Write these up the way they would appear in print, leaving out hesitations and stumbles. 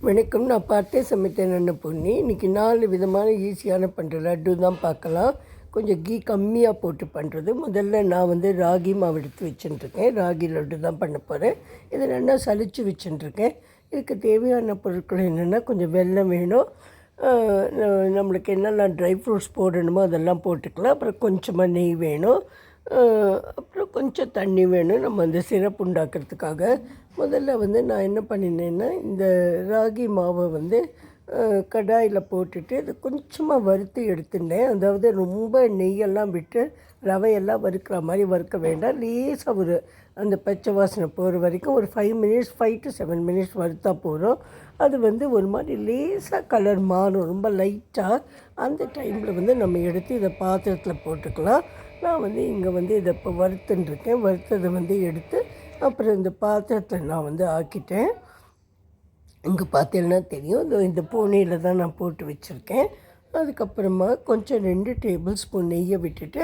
வணக்கம். நான் பார்த்தே சமைத்தேன் என்ன பொண்ணி. இன்றைக்கி 4 விதமான ஈஸியான பண்ணுற லட்டு தான் பார்க்கலாம். கொஞ்சம் கீ கம்மியாக போட்டு பண்ணுறது. முதல்ல நான் ராகி மாவு எடுத்து வச்சுட்டுருக்கேன். ராகி லட்டு தான் பண்ண போகிறேன். இதை நல்லா சலித்து வச்சுட்டுருக்கேன். இதுக்கு தேவையான பொருட்கள் என்னென்னா, கொஞ்சம் வெல்லம் வேணும், நம்மளுக்கு என்னெல்லாம் ட்ரை ஃப்ரூட்ஸ் போடணுமோ அதெல்லாம் போட்டுக்கலாம். அப்புறம் கொஞ்சமாக நெய் வேணும், அப்புறம் கொஞ்சம் தண்ணி வேணும் நம்ம அந்த சிரப் உண்டாக்குறதுக்காக. முதல்ல நான் என்ன பண்ணினேன்னா, இந்த ராகி மாவை கடாயில் போட்டுட்டு இது கொஞ்சமாக வறுத்து எடுத்துட்டேன். அதாவது ரொம்ப நெய்யெல்லாம் விட்டு ரவையெல்லாம் வறுக்கிற மாதிரி வறுக்க வேண்டாம். லேசாக அந்த பச்சை வாசனை போகிற வரைக்கும் ஒரு 5 to 7 மினிட்ஸ் வறுத்தா போகிறோம். அது ஒரு மாதிரி லேசாக கலர் மாறும், ரொம்ப லைட்டாக. அந்த டைமில் நம்ம எடுத்து இதை பாத்திரத்தில் போட்டுக்கலாம். நான் இங்கே இதை இப்போ வறுத்துட்டுருக்கேன். வறுத்ததை எடுத்து அப்புறம் இந்த பாத்திரத்தில் நான் ஆக்கிட்டேன். இங்கே பார்த்தீங்கன்னா தெரியும், இந்த பூனையில் தான் நான் போட்டு வச்சுருக்கேன். அதுக்கப்புறமா கொஞ்சம் 2 டேபிள் ஸ்பூன் நெய்யை விட்டுட்டு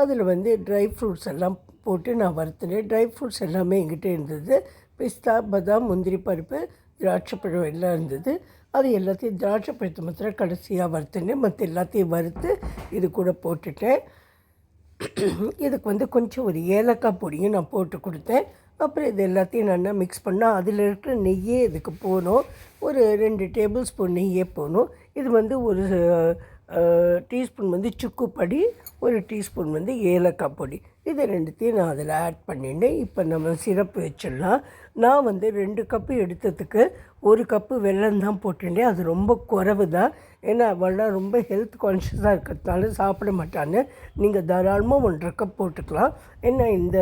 அதில் ட்ரை ஃப்ரூட்ஸ் எல்லாம் போட்டு நான் வறுத்துனேன். ட்ரை ஃப்ரூட்ஸ் எல்லாமே எங்கிட்ட இருந்தது. பிஸ்தா, பாதாம், முந்திரி பருப்பு, திராட்சை பழம் எல்லாம் இருந்தது. அது எல்லாத்தையும் திராட்சை பழத்தை மாத்திரம் கடைசியாக வறுத்துனேன். மற்ற எல்லாத்தையும் வறுத்து இது கூட போட்டுட்டேன். இதுக்கு கொஞ்சம் ஒரு ஏலக்காய் பொடியும் நான் போட்டு கொடுத்தேன். அப்புறம் இது எல்லாத்தையும் நல்லா மிக்ஸ் பண்ணால் அதில் இருக்கிற நெய்யே இதுக்கு போகணும். ஒரு 2 டேபிள் ஸ்பூன் நெய்யே போகணும். இது ஒரு டீஸ்பூன் சுக்கு பொடி, ஒரு டீஸ்பூன் ஏலக்காய் பொடி. இது ரெண்டுத்தையும் நான் அதில் ஆட் பண்ணிட்டேன். இப்போ நம்ம சிரப்பு வச்சிடலாம். நான் 2 கப்பு எடுத்ததுக்கு 1 கப்பு வெல்லம் தான் போட்டுட்டேன். அது ரொம்ப குறைவு தான். ஏன்னா அவள்லாம் ரொம்ப ஹெல்த் கான்ஷியஸாக இருக்கிறதுனால சாப்பிட மாட்டான்னு. நீங்கள் தாராளமாக 1.5 கப் போட்டுக்கலாம். ஏன்னா இந்த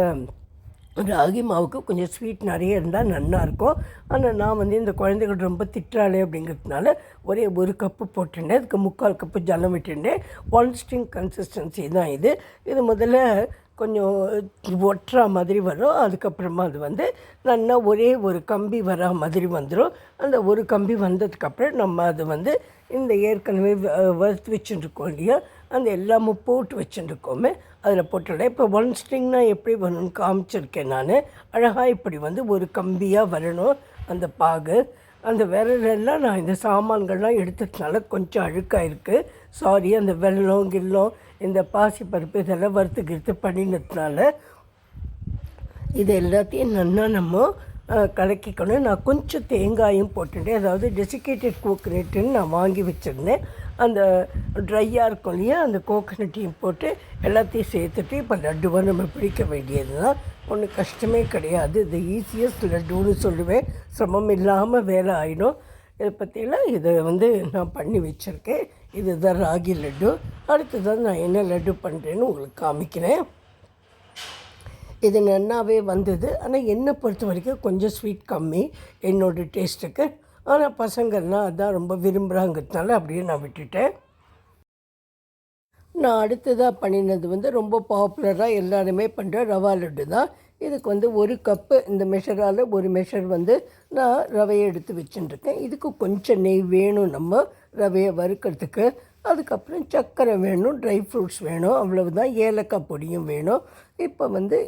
ராகி மாவுக்கு கொஞ்சம் ஸ்வீட் நிறைய இருந்தால் நல்லாயிருக்கும். ஆனால் நான் இந்த குழந்தைகள் ரொம்ப திட்டுறாளே அப்படிங்கிறதுனால ஒரே 1 கப்பு போட்டுட்டேன். அதுக்கு 3/4 கப்பு ஜலம் விட்டுட்டேன். 1 ஸ்ட்ரிங் கன்சிஸ்டன்சி தான் இது. இது முதல்ல கொஞ்சம் ஒட்டுற மாதிரி வரும். அதுக்கப்புறமா அது நல்லா ஒரே ஒரு கம்பி வரா மாதிரி வந்துடும். அந்த ஒரு கம்பி வந்ததுக்கப்புறம் நம்ம அது இந்த ஏற்கனவே வறுத்து வச்சுட்டுருக்கோம் இல்லையா, அந்த எல்லாமும் போட்டு வச்சுட்டுருக்கோமே அதில் போட்டுடலாம். இப்போ 1 ஸ்ட்ரிங்னால் எப்படி வரணும்னு காமிச்சிருக்கேன் நான். அழகாக இப்படி ஒரு கம்பியாக வரணும் அந்த பாகு. அந்த விரலெல்லாம் நான் இந்த சாமான்கள்லாம் எடுத்ததுனால கொஞ்சம் அழுக்காக இருக்குது. சாரி. அந்த வெல்லம் கில்லம் இந்த பாசிப்பருப்பு இதெல்லாம் வறுத்துக்கிறது பண்ணினதுனால இது எல்லாத்தையும் நல்லா நம்ம கலக்கிக்கணும். நான் கொஞ்சம் தேங்காயும் போட்டுட்டேன். அதாவது டெசிகேட்டட் கோகனட்டுன்னு நான் வாங்கி வச்சுருந்தேன். அந்த ட்ரையாக இருக்கும் இல்லையா, அந்த கோகனட்டையும் போட்டு எல்லாத்தையும் சேர்த்துட்டு இப்போ லட்டுவாக நம்ம பிடிக்க வேண்டியது தான். ஒன்றும் கஷ்டமே கிடையாது. இது ஈஸியஸ்ட் லட்டுன்னு சொல்லுவேன். சிரமம் இல்லாமல் வேலை ஆகிடும். இதை பற்றியெல்லாம் இதை நான் பண்ணி வச்சுருக்கேன். இதுதான் ராகி லட்டு. அடுத்ததான் நான் என்ன லட்டு பண்ணுறேன்னு உங்களுக்கு காமிக்கிறேன். இது நல்லாவே வந்தது. ஆனால் என்னை பொறுத்த வரைக்கும் கொஞ்சம் ஸ்வீட் கம்மி என்னோடய டேஸ்ட்டுக்கு. ஆனால் பசங்கள்லாம் அதான் ரொம்ப விரும்புகிறாங்கிறதுனால அப்படியே நான் விட்டுட்டேன். நான் அடுத்ததாக பண்ணினது ரொம்ப பாப்புலராக எல்லாருமே பண்ணுற ரவா லட்டு தான். இதுக்கு 1 கப்பு இந்த மெஷரால் 1 மெஷர் நான் ரவையை எடுத்து வச்சுட்டுருக்கேன். இதுக்கு கொஞ்சம் நெய் வேணும் நம்ம ரவையை வறுக்கிறதுக்கு. அதுக்கப்புறம் சர்க்கரை வேணும், ட்ரை ஃப்ரூட்ஸ் வேணும், அவ்வளவுதான். ஏலக்காய் பொடியும் வேணும். இப்போ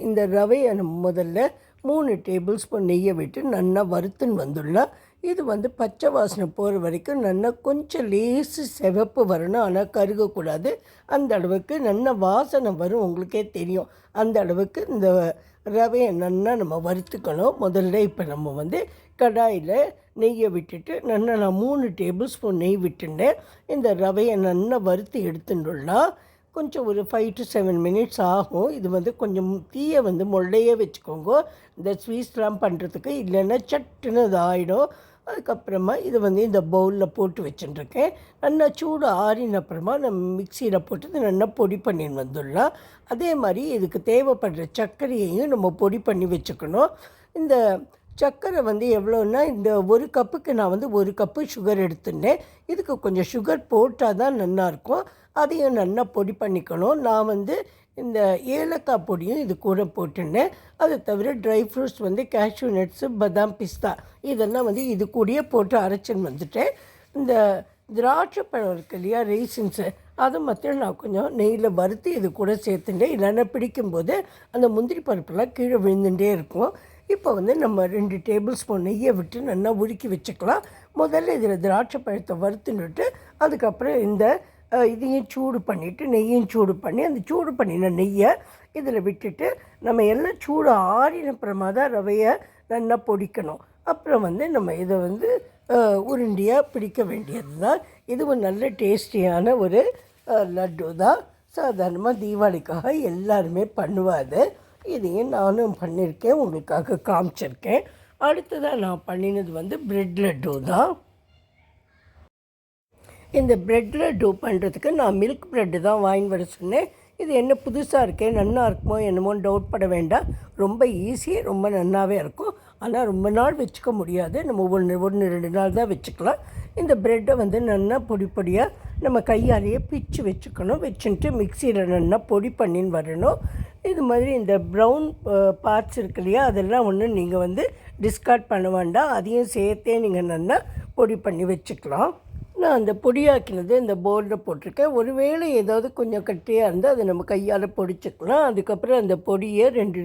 இந்த ரவையை நம்ம முதல்ல 3 டேபிள் ஸ்பூன் நெய்யை விட்டு நல்லா வறுத்துன்னு வந்துடலாம். இது பச்சை வாசனை போகிற வரைக்கும் நல்லா கொஞ்சம் லேசு சிவப்பு வரணும். ஆனால் கருகக்கூடாது. அந்த அளவுக்கு நல்ல வாசனை வரும், உங்களுக்கே தெரியும். அந்த அளவுக்கு இந்த ரவையை நல்லா நம்ம வறுத்துக்கணும். முதல்ல இப்போ நம்ம கடாயில் நெய்யை விட்டுட்டு நல்லா நான் 3 டேபிள் ஸ்பூன் நெய் விட்டுட்டேன். இந்த ரவையை நல்லா வறுத்து எடுத்துட்டுலாம் கொஞ்சம் ஒரு 5 to 7 மினிட்ஸ் ஆகும். இது கொஞ்சம் தீயை முள்ளையே வச்சுக்கோங்க இந்த ஸ்வீட்ஸ்லாம் பண்ணுறதுக்கு, இல்லைன்னா சட்டுன்னு அது ஆகிடும். அதுக்கப்புறமா இது இந்த பவுலில் போட்டு வச்சுட்டுருக்கேன். நல்லா சூடு ஆறின அப்புறமா நம்ம மிக்சியில் போட்டு நல்லா பொடி பண்ணின்னு வந்துடலாம். அதே மாதிரி இதுக்கு தேவைப்படுற சர்க்கரையையும் நம்ம பொடி பண்ணி வச்சுக்கணும். இந்த சர்க்கரை எவ்வளோன்னா, இந்த 1 கப்புக்கு நான் 1 கப்பு சுகர் எடுத்துட்டேன். இதுக்கு கொஞ்சம் சுகர் போட்டால் தான் நல்லாயிருக்கும். அதையும் நல்லா பொடி பண்ணிக்கணும். நான் இந்த ஏலக்காய் பொடியும் இது கூட போட்டுட்டேன். அது தவிர ட்ரை ஃப்ரூட்ஸ் கேஷ்யூ நட்ஸு, பாதாம், பிஸ்தா இதெல்லாம் இது கூடயே போட்டு அரைச்சின்னு வந்துட்டேன். இந்த திராட்சை பழம் இருக்கு இல்லையா, ரெய்சின்ஸு, அதை மாத்திரம் நான் கொஞ்சம் நெய்யில் வறுத்து இது கூட சேர்த்துட்டேன். இல்லைன்னா பிடிக்கும்போது அந்த முந்திரி பருப்பெல்லாம் கீழே விழுந்துட்டே இருக்கும். இப்போ வந்து நம்ம 2 டேபிள் ஸ்பூன் நெய்யை விட்டு நல்லா உருக்கி வச்சுக்கலாம். முதல்ல இதில் திராட்சை பழத்தை வறுத்துன்னுட்டு அதுக்கப்புறம் இந்த இதையும் சூடு பண்ணிவிட்டு நெய்யும் சூடு பண்ணி அந்த சூடு பண்ணின நெய்யை இதில் விட்டுட்டு நம்ம எல்லாம் சூடு ஆறினப்புறமா தான் ரவையை நல்லா பொடிக்கணும். அப்புறம் வந்து நம்ம இதை வந்து உருண்டியாக பிடிக்க வேண்டியது தான். இது ஒரு நல்ல டேஸ்டியான ஒரு லட்டு தான். சாதாரணமாக தீபாவளிக்காக எல்லாருமே பண்ணுவாது. இதையும் நானும் பண்ணியிருக்கேன், உங்களுக்காக காமிச்சிருக்கேன். அடுத்ததாக நான் பண்ணினது வந்து பிரெட் லட்டு தான். இந்த பிரெட் லட்டு பண்ணுறதுக்கு நான் மில்க் ப்ரெட்டு தான் வாங்கி வர சொன்னேன். இது என்ன புதுசாக இருக்கே, நல்லா இருக்குமோ என்னமோன்னு டவுட் பட வேண்டாம். ரொம்ப ஈஸி, ரொம்ப நல்லாவே இருக்கும். ஆனால் ரொம்ப நாள் வச்சுக்க முடியாது. நம்ம ஒன்று 2 நாள் தான் வச்சுக்கலாம். இந்த ப்ரெட்டை வந்து நல்லா பொடி பொடியாக நம்ம கையாலேயே பிச்சு வச்சுக்கணும். வச்சுட்டு மிக்சியில் நல்லா பொடி பண்ணின்னு வரணும். இது மாதிரி இந்த ப்ரௌன் பார்ட்ஸ் இருக்கு இல்லையா, அதெல்லாம் ஒன்று நீங்கள் வந்து டிஸ்கார்ட் பண்ண வேண்டாம். அதையும் சேர்த்தே நீங்கள் நல்லா பொடி பண்ணி வச்சுக்கலாம். நான் அந்த பொடியாக்கினது இந்த போர்டில் போட்டிருக்கேன். ஒருவேளை ஏதாவது கொஞ்சம் கட்டியாக இருந்தால் அதை நம்ம கையால் பொடிச்சுக்கலாம். அதுக்கப்புறம் அந்த பொடியை 2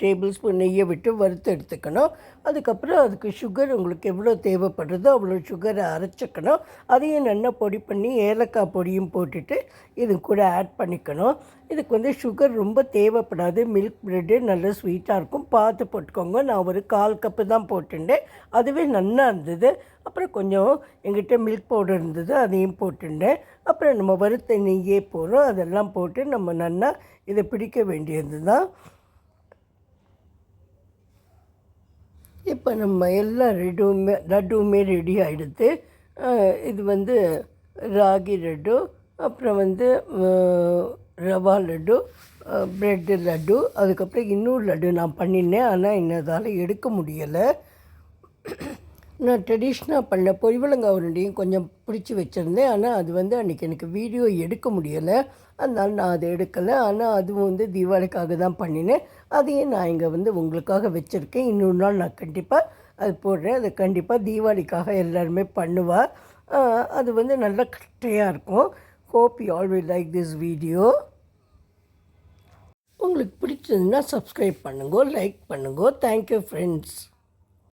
டேபிள் ஸ்பூன் நெய்யை விட்டு வறுத்து எடுத்துக்கணும். அதுக்கப்புறம் அதுக்கு சுகர் உங்களுக்கு எவ்வளோ தேவைப்படுறதோ அவ்வளோ சுகரை அரைச்சிக்கணும். அதையும் நல்லா பொடி பண்ணி ஏலக்காய் பொடியும் போட்டுட்டு இது கூட ஆட் பண்ணிக்கணும். இதுக்கு வந்து சுகர் ரொம்ப தேவைப்படாது. மில்க் ப்ரெட்டு நல்ல ஸ்வீட்டாக இருக்கும், பார்த்து போட்டுக்கோங்க. நான் ஒரு 1/4 கப்பு தான் போட்டுட்டேன், அதுவே நல்லா இருந்தது. அப்புறம் கொஞ்சம் எங்கிட்ட மில்க் பவுடர் இருந்தது, அதையும் போட்டுட்டேன். அப்புறம் நம்ம வறுத்த நெய்யே போகிறோம், அதெல்லாம் போட்டு நம்ம நல்லா இதை பிடிக்க வேண்டியது தான். இப்போ நம்ம எல்லா லட்டுவுமே ரெடி ஆகிடுது. இது வந்து ராகி லட்டு, அப்புறம் வந்து ரவா லட்டு, ப்ரெட்டு லட்டு, அதுக்கப்புறம் இன்னொரு லட்டு நான் பண்ணினேன். ஆனால் என்னதால் எடுக்க முடியலை. நான் ட்ரெடிஷ்னலாக பண்ண பொரிவலங்காய் உருண்டையும் கொஞ்சம் பிடிச்சி வச்சுருந்தேன். ஆனால் அது வந்து அன்றைக்கி எனக்கு வீடியோ எடுக்க முடியலை, அதனால் நான் அதை எடுக்கலை. ஆனால் அதுவும் வந்து தீபாவளிக்காக தான் பண்ணினேன். அதையும் நான் இங்கே வந்து உங்களுக்காக வச்சுருக்கேன். இன்னொரு நாள் நான் கண்டிப்பாக அது போடுறேன். அது கண்டிப்பாக தீபாவளிக்காக எல்லாருமே பண்ணுவாள். அது வந்து நல்லா கட்டையாக இருக்கும். Hope you all will like this video. உங்களுக்கு பிடிச்சதுன்னா சப்ஸ்கிரைப் பண்ணுங்க, லைக் பண்ணுங்க. Thank you friends.